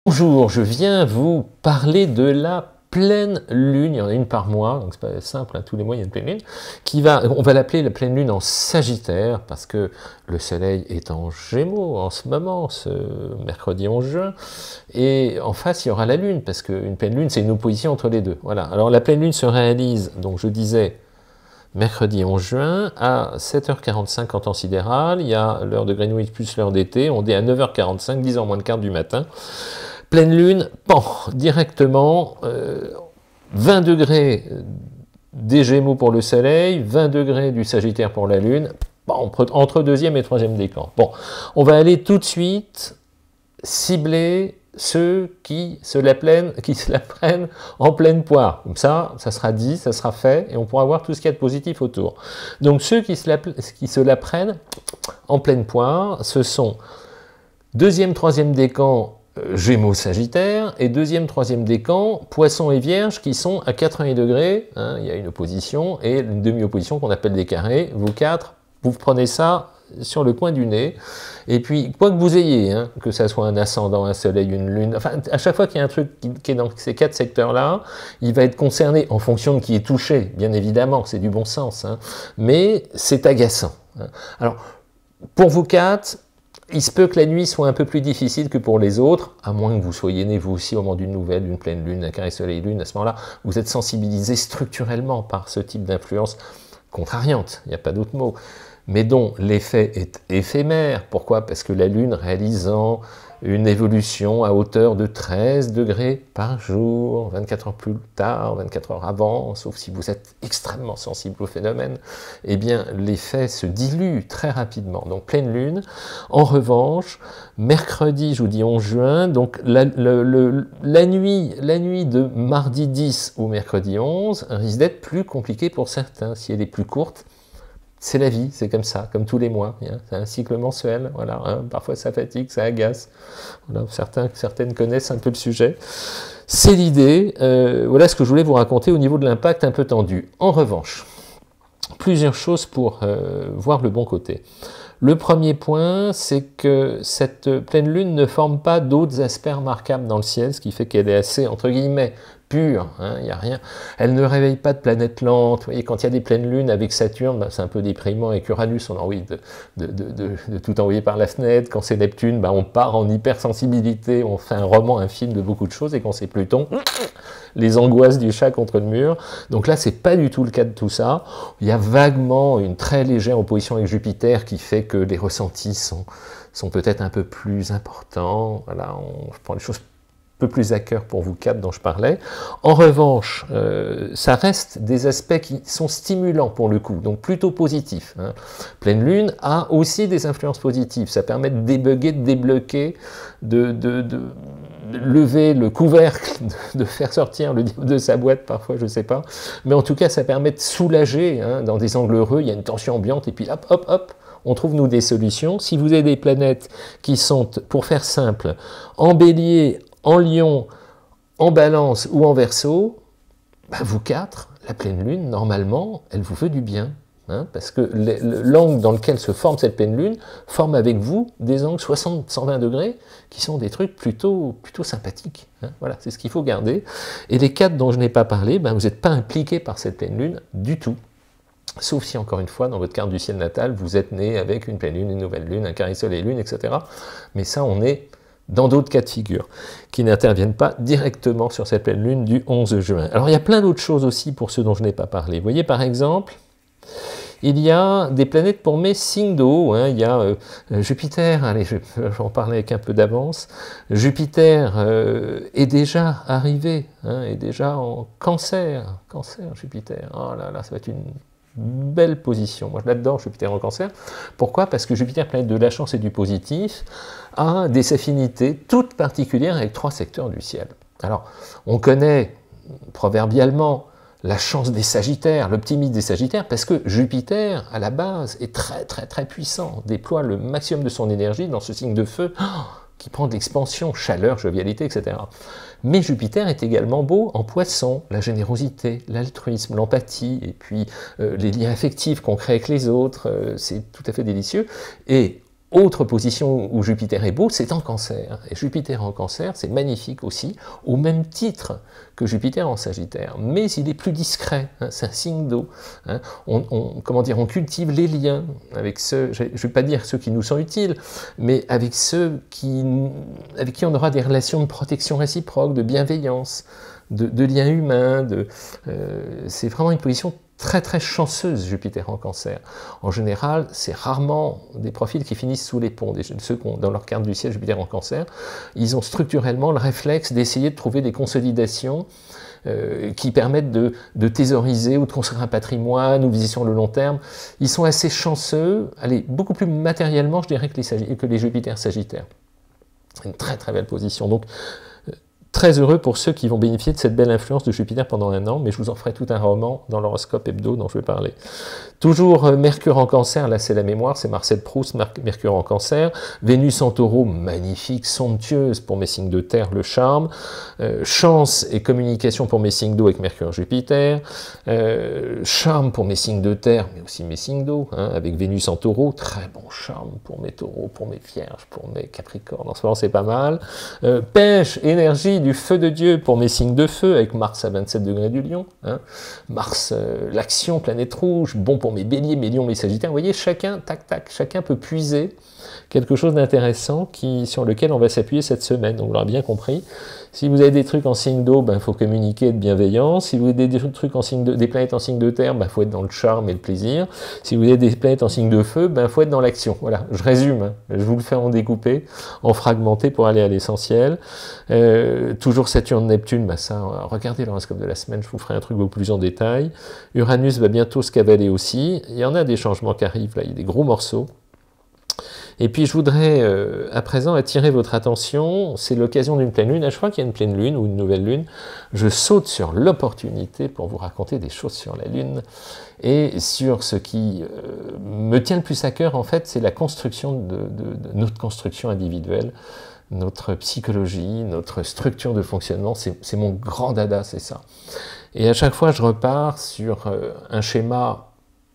Bonjour, je viens vous parler de la pleine lune, il y en a une par mois, donc c'est pas simple, hein, tous les mois il y a une pleine lune, on va l'appeler la pleine lune en Sagittaire, parce que le soleil est en Gémeaux en ce moment, ce mercredi 11 juin, et en face il y aura la lune, parce qu'une pleine lune c'est une opposition entre les deux. Voilà. Alors la pleine lune se réalise, donc je disais, mercredi 11 juin, à 7h45 en temps sidéral, il y a l'heure de Greenwich plus l'heure d'été, on est à 9h45, 10h moins le quart du matin. Pleine lune, pan, directement, 20 degrés des Gémeaux pour le Soleil, 20 degrés du Sagittaire pour la Lune, bon, entre deuxième et troisième décan. Bon, on va aller tout de suite cibler ceux qui se la prennent en pleine poire. Comme ça sera dit, ça sera fait, et on pourra voir tout ce qu'il y a de positif autour. Donc ceux qui se la prennent en pleine poire, ce sont deuxième, troisième décan, Gémeaux, Sagittaire, et deuxième, troisième décan, Poissons et Vierges, qui sont à 80 degrés, hein, il y a une opposition, et une demi-opposition qu'on appelle des carrés. Vous quatre, vous prenez ça sur le coin du nez, et puis, quoi que vous ayez, hein, que ça soit un ascendant, un soleil, une lune, enfin, à chaque fois qu'il y a un truc qui est dans ces quatre secteurs-là, il va être concerné en fonction de qui est touché, bien évidemment, c'est du bon sens, hein, mais c'est agaçant. Hein. Alors, pour vous quatre, il se peut que la nuit soit un peu plus difficile que pour les autres, à moins que vous soyez né vous aussi au moment d'une nouvelle, d'une pleine lune, d'un carré soleil-lune, à ce moment-là, vous êtes sensibilisé structurellement par ce type d'influence contrariante, il n'y a pas d'autre mot, mais dont l'effet est éphémère. Pourquoi? Parce que la lune réalisant une évolution à hauteur de 13 degrés par jour, 24 heures plus tard, 24 heures avant, sauf si vous êtes extrêmement sensible au phénomène, eh bien l'effet se dilue très rapidement. Donc pleine lune. En revanche, mercredi, je vous dis 11 juin, donc la nuit de mardi 10 au mercredi 11 risque d'être plus compliquée pour certains. Si elle est plus courte, c'est la vie, c'est comme ça, comme tous les mois. Hein, c'est un cycle mensuel, voilà. Hein, parfois ça fatigue, ça agace. Voilà, certaines connaissent un peu le sujet. C'est l'idée. Voilà ce que je voulais vous raconter au niveau de l'impact un peu tendu. En revanche, plusieurs choses pour voir le bon côté. Le premier point, c'est que cette pleine lune ne forme pas d'autres aspects remarquables dans le ciel, ce qui fait qu'elle est assez, entre guillemets, pure, hein, il n'y a rien. Elle ne réveille pas de planètes lentes. Vous voyez, quand il y a des pleines lunes avec Saturne, ben, c'est un peu déprimant. Avec Uranus, on a envie de tout envoyer par la fenêtre. Quand c'est Neptune, ben, on part en hypersensibilité, on fait un roman, un film de beaucoup de choses. Et quand c'est Pluton, les angoisses du chat contre le mur. Donc là, c'est pas du tout le cas de tout ça. Il y a vaguement une très légère opposition avec Jupiter qui fait que les ressentis sont peut-être un peu plus importants. Voilà, je prends les choses peu plus à cœur pour vous quatre dont je parlais. En revanche, ça reste des aspects qui sont stimulants pour le coup, donc plutôt positifs. Hein. Pleine lune a aussi des influences positives. Ça permet de débugger, de débloquer, de lever le couvercle, de faire sortir le diable de sa boîte parfois, je ne sais pas. Mais en tout cas, ça permet de soulager. Hein, dans des angles heureux, il y a une tension ambiante, et puis hop, hop, hop, on trouve nous des solutions. Si vous avez des planètes qui sont, pour faire simple, en Bélier, en Lion, en Balance ou en Verseau, ben vous quatre, la pleine lune, normalement, elle vous veut du bien. Hein, parce que l'angle dans lequel se forme cette pleine lune forme avec vous des angles 60-120 degrés qui sont des trucs plutôt sympathiques. Hein, voilà, c'est ce qu'il faut garder. Et les quatre dont je n'ai pas parlé, ben vous n'êtes pas impliqués par cette pleine lune du tout. Sauf si, encore une fois, dans votre carte du ciel natal, vous êtes né avec une pleine lune, une nouvelle lune, un carré soleil-lune, etc. Mais ça, on est dans d'autres cas de figure, qui n'interviennent pas directement sur cette pleine lune du 11 juin. Alors il y a plein d'autres choses aussi pour ceux dont je n'ai pas parlé. Vous voyez par exemple, il y a des planètes pour mes signes d'eau, hein. Il y a Jupiter, allez, j'en parlais avec un peu d'avance, Jupiter est déjà arrivé, hein, est déjà en cancer, Jupiter, oh là là, ça va être une belle position. Moi, je l'adore, Jupiter en Cancer. Pourquoi? Parce que Jupiter, planète de la chance et du positif, a des affinités toutes particulières avec trois secteurs du ciel. Alors, on connaît proverbialement la chance des Sagittaires, l'optimisme des Sagittaires, parce que Jupiter, à la base, est très, très, très puissant, déploie le maximum de son énergie dans ce signe de feu, qui prend de l'expansion, chaleur, jovialité, etc. Mais Jupiter est également beau en Poisson, la générosité, l'altruisme, l'empathie, et puis les liens affectifs qu'on crée avec les autres, c'est tout à fait délicieux. Et Autre position où Jupiter est beau, c'est en Cancer. Et Jupiter en Cancer, c'est magnifique aussi, au même titre que Jupiter en Sagittaire. Mais il est plus discret, hein, c'est un signe d'eau. Hein. Comment dire, on cultive les liens avec ceux, je ne vais pas dire ceux qui nous sont utiles, mais avec ceux avec qui on aura des relations de protection réciproque, de bienveillance, de liens humains. C'est vraiment une position très très chanceuse, Jupiter en Cancer. En général, c'est rarement des profils qui finissent sous les ponts. Ceux qui ont dans leur carte du ciel Jupiter en Cancer, ils ont structurellement le réflexe d'essayer de trouver des consolidations qui permettent de thésauriser ou de construire un patrimoine ou viser sur le long terme. Ils sont assez chanceux, allez, beaucoup plus matériellement, je dirais, que les Jupiter Sagittaires. Une très très belle position. Donc, très heureux pour ceux qui vont bénéficier de cette belle influence de Jupiter pendant un an, mais je vous en ferai tout un roman dans l'horoscope hebdo dont je vais parler. Toujours Mercure en Cancer, là c'est la mémoire, c'est Marcel Proust, Mercure en Cancer. Vénus en Taureau, magnifique, somptueuse pour mes signes de terre, le charme. Chance et communication pour mes signes d'eau avec Mercure Jupiter. Charme pour mes signes de terre, mais aussi mes signes d'eau, hein, avec Vénus en Taureau. Très bon charme pour mes taureaux, pour mes vierges, pour mes capricornes. En ce moment c'est pas mal. Pêche, énergie, du feu de Dieu pour mes signes de feu, avec Mars à 27 degrés du Lion. Hein. Mars, l'action, planète rouge, bon pour mes béliers, mes lions, mes sagittaires. Vous voyez, chacun, tac, tac, chacun peut puiser quelque chose d'intéressant sur lequel on va s'appuyer cette semaine. Donc, vous l'aurez bien compris. Si vous avez des trucs en signe d'eau, il faut communiquer de bienveillance. Si vous avez des trucs des planètes en signe de terre, faut être dans le charme et le plaisir. Si vous avez des planètes en signe de feu, faut être dans l'action. Voilà, je résume. Hein. Je vous le fais en découpé, en fragmenté pour aller à l'essentiel. Toujours Saturne-Neptune, regardez l'horoscope de la semaine, je vous ferai un truc beaucoup plus en détail. Uranus va bientôt se cavaler aussi. Il y en a des changements qui arrivent, là, il y a des gros morceaux. Et puis je voudrais à présent attirer votre attention, c'est l'occasion d'une pleine lune, je crois qu'il y a une pleine lune ou une nouvelle lune, je saute sur l'opportunité pour vous raconter des choses sur la lune, et sur ce qui me tient le plus à cœur en fait, c'est la construction de notre construction individuelle, notre psychologie, notre structure de fonctionnement, c'est mon grand dada, c'est ça. Et à chaque fois je repars sur un schéma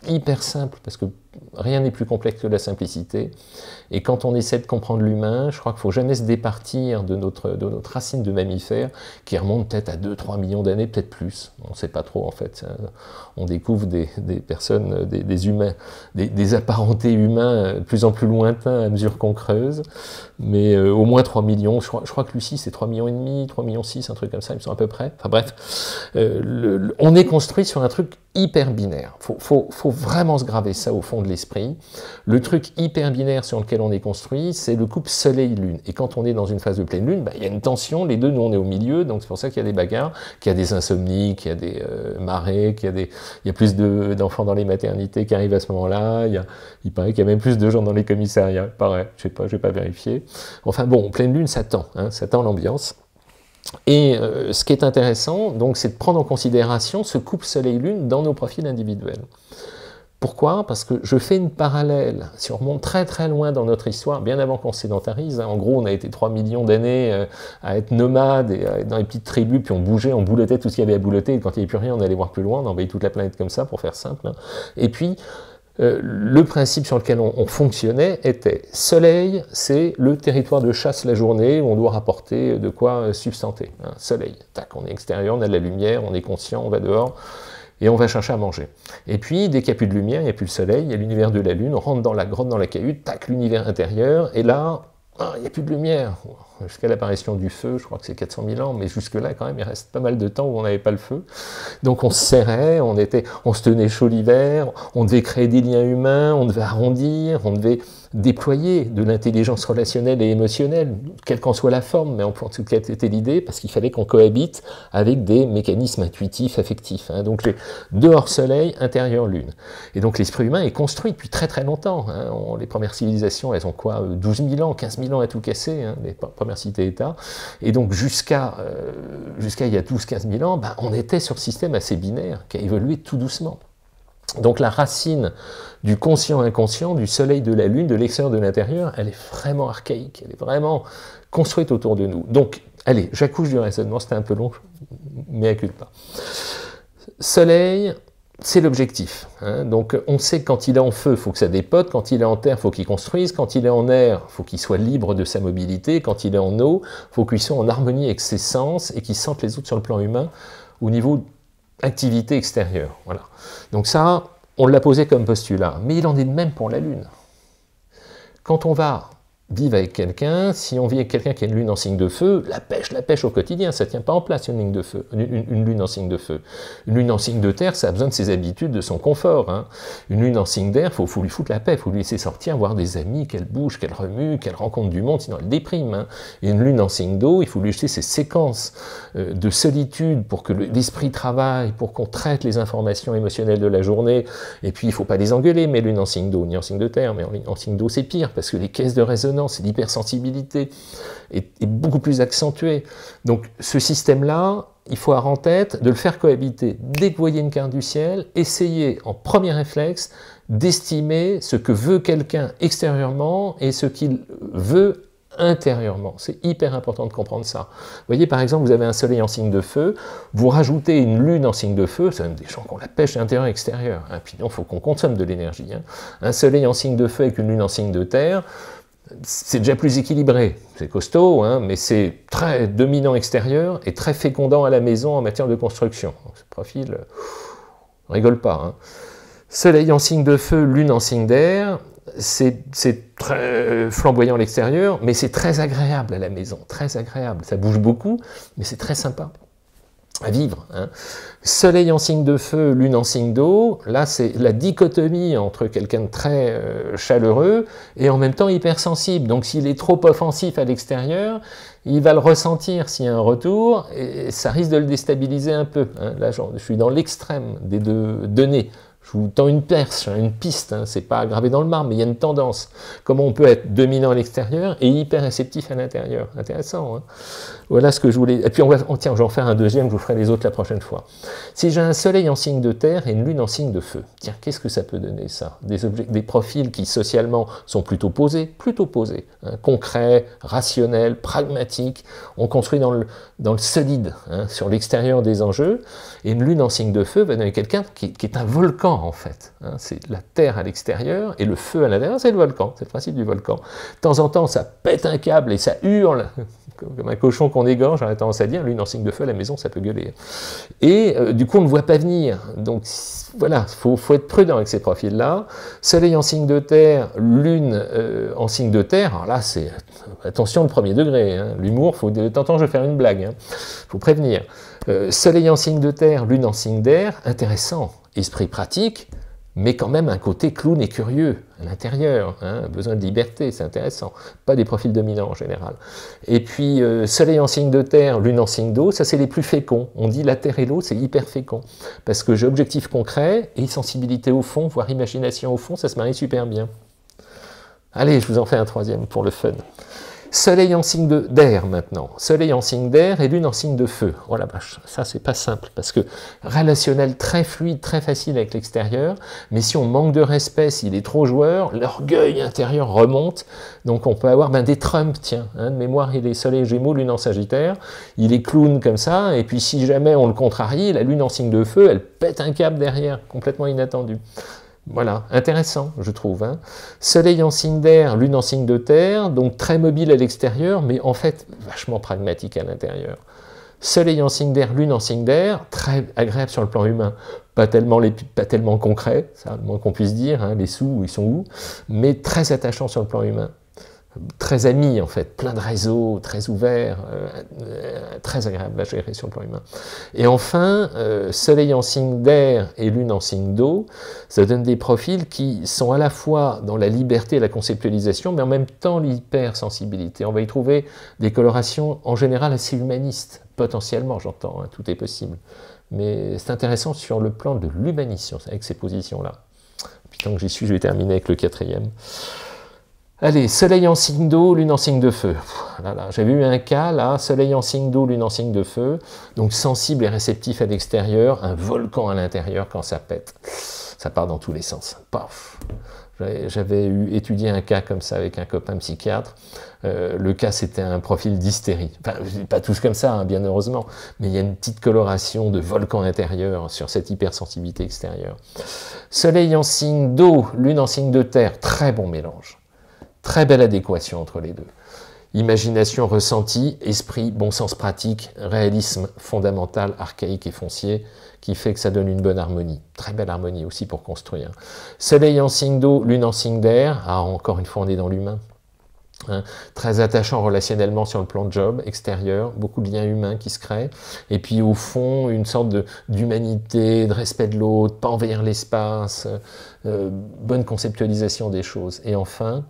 hyper simple, parce que rien n'est plus complexe que la simplicité. Et quand on essaie de comprendre l'humain, je crois qu'il ne faut jamais se départir de notre racine de mammifère, qui remonte peut-être à 2-3 millions d'années, peut-être plus. On ne sait pas trop en fait. On découvre des personnes, des humains, des apparentés humains de plus en plus lointains à mesure qu'on creuse. Mais au moins 3 millions, je crois que Lucie c'est 3,5 millions, 3,6 millions, un truc comme ça, ils sont à peu près. Enfin bref, on est construit sur un truc hyper binaire. Faut vraiment se graver ça au fond de l'esprit. Le truc hyper binaire sur lequel on est construit, c'est le couple Soleil-Lune. Et quand on est dans une phase de pleine lune, il y a une tension, les deux, nous on est au milieu, donc c'est pour ça qu'il y a des bagarres, qu'il y a des insomnies, qu'il y a des marées, il y a plus d'enfants dans les maternités qui arrivent à ce moment-là, il paraît qu'il y a même plus de gens dans les commissariats, pareil, je sais pas, je vais pas vérifier. Enfin bon, pleine lune, ça tend l'ambiance. Et ce qui est intéressant, donc, c'est de prendre en considération ce couple Soleil-Lune dans nos profils individuels. Pourquoi? Parce que je fais une parallèle, si on remonte très très loin dans notre histoire, bien avant qu'on se sédentarise, hein, en gros on a été 3 millions d'années à être nomades et à être dans les petites tribus, puis on bougeait, on boulottait tout ce qu'il y avait à boulotter, et quand il n'y avait plus rien on allait voir plus loin, on envahit toute la planète comme ça pour faire simple. Hein. Et puis le principe sur lequel on fonctionnait était Soleil, c'est le territoire de chasse la journée où on doit rapporter de quoi substanter. Hein. Soleil, tac, on est extérieur, on a de la lumière, on est conscient, on va dehors. Et on va chercher à manger. Et puis, dès qu'il n'y a plus de lumière, il n'y a plus le soleil, il y a l'univers de la lune, on rentre dans la grotte, dans la cahute, tac, l'univers intérieur, et là, il n'y a plus de lumière. Jusqu'à l'apparition du feu, je crois que c'est 400 000 ans, mais jusque-là, quand même, il reste pas mal de temps où on n'avait pas le feu. Donc on se serrait, on se tenait chaud l'hiver, on devait créer des liens humains, on devait arrondir, on devait déployer de l'intelligence relationnelle et émotionnelle, quelle qu'en soit la forme, mais en tout cas c'était l'idée, parce qu'il fallait qu'on cohabite avec des mécanismes intuitifs, affectifs. Hein. Donc j'ai dehors soleil, intérieur lune. Et donc l'esprit humain est construit depuis très très longtemps. Hein. Les premières civilisations, elles ont quoi, 12 000 ans, 15 000 ans à tout casser, hein, les premières cités-États. Et donc jusqu'à il y a 12-15 000 ans, on était sur ce système assez binaire qui a évolué tout doucement. Donc la racine du conscient-inconscient, du soleil, de la lune, de l'extérieur, de l'intérieur, elle est vraiment archaïque, elle est vraiment construite autour de nous. Donc, allez, j'accouche du raisonnement, c'était un peu long, mais à culpa. Soleil, c'est l'objectif. Hein. Donc on sait que quand il est en feu, il faut que ça dépote, quand il est en terre, il faut qu'il construise, quand il est en air, il faut qu'il soit libre de sa mobilité, quand il est en eau, il faut qu'il soit en harmonie avec ses sens et qu'il sente les autres sur le plan humain au niveau activité extérieure. Voilà. Donc ça, on l'a posé comme postulat, mais il en est de même pour la Lune. Quand on va vivre avec quelqu'un, si on vit avec quelqu'un qui a une lune en signe de feu, la pêche au quotidien, ça ne tient pas en place une ligne de feu, une lune en signe de feu. Une lune en signe de terre, ça a besoin de ses habitudes, de son confort. Hein. Une lune en signe d'air, il faut lui foutre la paix, il faut lui laisser sortir, voir des amis, qu'elle bouge, qu'elle remue, qu'elle rencontre du monde, sinon elle déprime. Hein. Et une lune en signe d'eau, il faut lui laisser ses séquences de solitude pour que l'esprit travaille, pour qu'on traite les informations émotionnelles de la journée, et puis il ne faut pas les engueuler, mais lune en signe d'eau, ni en signe de terre, mais en signe d'eau c'est pire, parce que les caisses de résonance, et l'hypersensibilité est beaucoup plus accentuée. Donc ce système-là, il faut avoir en tête de le faire cohabiter. Dès que vous voyez une carte du ciel, essayez en premier réflexe d'estimer ce que veut quelqu'un extérieurement et ce qu'il veut intérieurement. C'est hyper important de comprendre ça. Vous voyez, par exemple, vous avez un soleil en signe de feu, vous rajoutez une lune en signe de feu, c'est même des gens qui ont la pêche intérieure et extérieure. Hein. Puis non, il faut qu'on consomme de l'énergie. Hein. Un soleil en signe de feu avec une lune en signe de terre, c'est déjà plus équilibré, c'est costaud, hein, mais c'est très dominant extérieur et très fécondant à la maison en matière de construction. Donc, ce profil, on rigole pas. Hein. Soleil en signe de feu, lune en signe d'air, c'est très flamboyant à l'extérieur, mais c'est très agréable à la maison, très agréable. Ça bouge beaucoup, mais c'est très sympa à vivre. Hein. Soleil en signe de feu, lune en signe d'eau, là c'est la dichotomie entre quelqu'un de très chaleureux et en même temps hypersensible. Donc s'il est trop offensif à l'extérieur, il va le ressentir s'il y a un retour et ça risque de le déstabiliser un peu. Hein. Là je suis dans l'extrême des deux données. Je vous tends une perche, une piste, hein, c'est pas gravé dans le marbre, mais il y a une tendance. Comment on peut être dominant à l'extérieur et hyper réceptif à l'intérieur. Intéressant. Hein. Voilà ce que je voulais. Et puis tiens, je vais en faire un deuxième, je vous ferai les autres la prochaine fois. Si j'ai un soleil en signe de terre et une lune en signe de feu, tiens, qu'est-ce que ça peut donner ça? Des profils qui socialement sont plutôt posés, hein, concrets, rationnels, pragmatiques. On construit dans le solide, hein, sur l'extérieur des enjeux. Et une lune en signe de feu va donner quelqu'un qui est un volcan en fait. Hein, c'est la terre à l'extérieur et le feu à l'intérieur, c'est le volcan, c'est le principe du volcan. De temps en temps, ça pète un câble et ça hurle, comme un cochon qu'on égorge, j'aurais tendance à dire, lune en signe de feu, à la maison, ça peut gueuler. Et du coup, on ne voit pas venir. Donc voilà, il faut être prudent avec ces profils-là. Soleil en signe de terre, lune en signe de terre, alors là, c'est attention le premier degré. Hein, l'humour, de temps en temps, je vais faire une blague, hein, faut prévenir. Soleil en signe de terre, lune en signe d'air, intéressant. Esprit pratique, mais quand même un côté clown et curieux à l'intérieur, hein, besoin de liberté, c'est intéressant. Pas des profils dominants en général. Et puis, soleil en signe de terre, lune en signe d'eau, ça c'est les plus féconds. On dit la terre et l'eau, c'est hyper fécond. Parce que j'ai objectif concret et sensibilité au fond, voire imagination au fond, ça se marie super bien. Allez, je vous en fais un troisième pour le fun. Soleil en signe d'air maintenant, soleil en signe d'air et lune en signe de feu. Oh la vache, ça c'est pas simple, parce que relationnel très fluide, très facile avec l'extérieur, mais si on manque de respect, s'il est trop joueur, l'orgueil intérieur remonte, donc on peut avoir des Trump, tiens, hein, de mémoire il est soleil gémeaux, lune en sagittaire, il est clown comme ça, et puis si jamais on le contrarie, la lune en signe de feu, elle pète un câble derrière, complètement inattendu. Voilà, intéressant, je trouve. Hein. Soleil en signe d'air, lune en signe de terre, donc très mobile à l'extérieur, mais en fait vachement pragmatique à l'intérieur. Soleil en signe d'air, lune en signe d'air, très agréable sur le plan humain. Pas tellement concret, ça, le moins qu'on puisse dire, hein, les sous, ils sont où, mais très attachant sur le plan humain. Très ami en fait, plein de réseaux, très ouverts, très agréable à gérer sur le plan humain. Et enfin, soleil en signe d'air et lune en signe d'eau, ça donne des profils qui sont à la fois dans la liberté et la conceptualisation, mais en même temps l'hypersensibilité. On va y trouver des colorations en général assez humanistes, potentiellement j'entends, hein, tout est possible. Mais c'est intéressant sur le plan de l'humanisme avec ces positions-là. Puis tant que j'y suis, je vais terminer avec le quatrième. Allez, soleil en signe d'eau, lune en signe de feu. J'avais eu un cas là, soleil en signe d'eau, lune en signe de feu, donc sensible et réceptif à l'extérieur, un volcan à l'intérieur quand ça pète. Ça part dans tous les sens. Paf. J'avais étudié un cas comme ça avec un copain psychiatre. Le cas, c'était un profil d'hystérie. Enfin, pas tous comme ça, hein, bien heureusement, mais il y a une petite coloration de volcan intérieur sur cette hypersensibilité extérieure. Soleil en signe d'eau, lune en signe de terre, très bon mélange. Très belle adéquation entre les deux. Imagination ressentie, esprit, bon sens pratique, réalisme fondamental, archaïque et foncier, qui fait que ça donne une bonne harmonie. Très belle harmonie aussi pour construire. Soleil en signe d'eau, lune en signe d'air. Ah, encore une fois, on est dans l'humain. Hein, très attachant relationnellement sur le plan de job extérieur, beaucoup de liens humains qui se créent, et puis au fond une sorte d'humanité, de respect de l'autre, pas envahir l'espace, bonne conceptualisation des choses. Et enfin,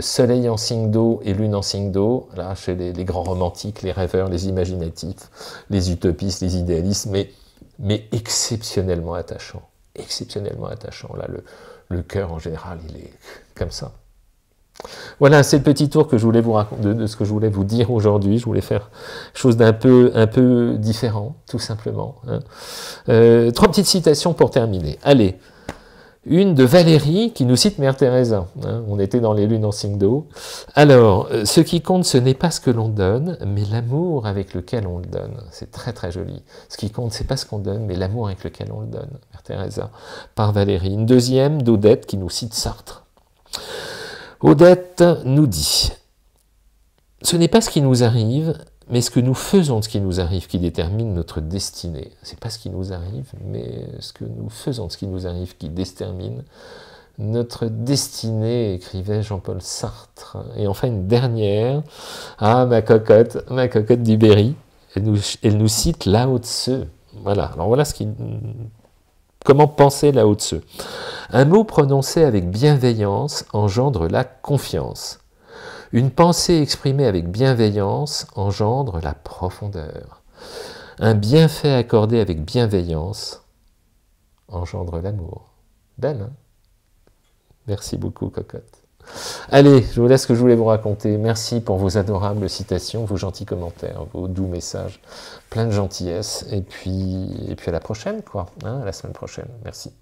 soleil en signe d'eau et lune en signe d'eau, là chez les grands romantiques, les rêveurs, les imaginatifs, les utopistes, les idéalistes, mais exceptionnellement attachant. Exceptionnellement attachant. Là, le cœur en général, il est comme ça. Voilà, c'est le petit tour que je voulais vous raconter, de ce que je voulais vous dire aujourd'hui. Je voulais faire chose un peu différent, tout simplement. Hein. 3 petites citations pour terminer. Allez, une de Valérie qui nous cite Mère Teresa. Hein. On était dans les lunes en signe d'eau. Alors, ce qui compte, ce n'est pas ce que l'on donne, mais l'amour avec lequel on le donne. C'est très très joli. Ce qui compte, c'est pas ce qu'on donne, mais l'amour avec lequel on le donne. Mère Teresa, par Valérie. Une deuxième d'Odette qui nous cite Sartre. Odette nous dit « Ce n'est pas ce qui nous arrive, mais ce que nous faisons de ce qui nous arrive qui détermine notre destinée. » C'est pas ce qui nous arrive, mais ce que nous faisons de ce qui nous arrive qui détermine notre destinée, écrivait Jean-Paul Sartre. Et enfin une dernière, ma cocotte du Berry, elle nous cite Lao Tse. Voilà, alors voilà ce qui... Comment penser Lao Tse? Un mot prononcé avec bienveillance engendre la confiance. Une pensée exprimée avec bienveillance engendre la profondeur. Un bienfait accordé avec bienveillance engendre l'amour. Belle, hein? Merci beaucoup, cocotte. Allez, je vous laisse ce que je voulais vous raconter. Merci pour vos adorables citations, vos gentils commentaires, vos doux messages, plein de gentillesse. Et puis à la prochaine, quoi, hein, à la semaine prochaine. Merci.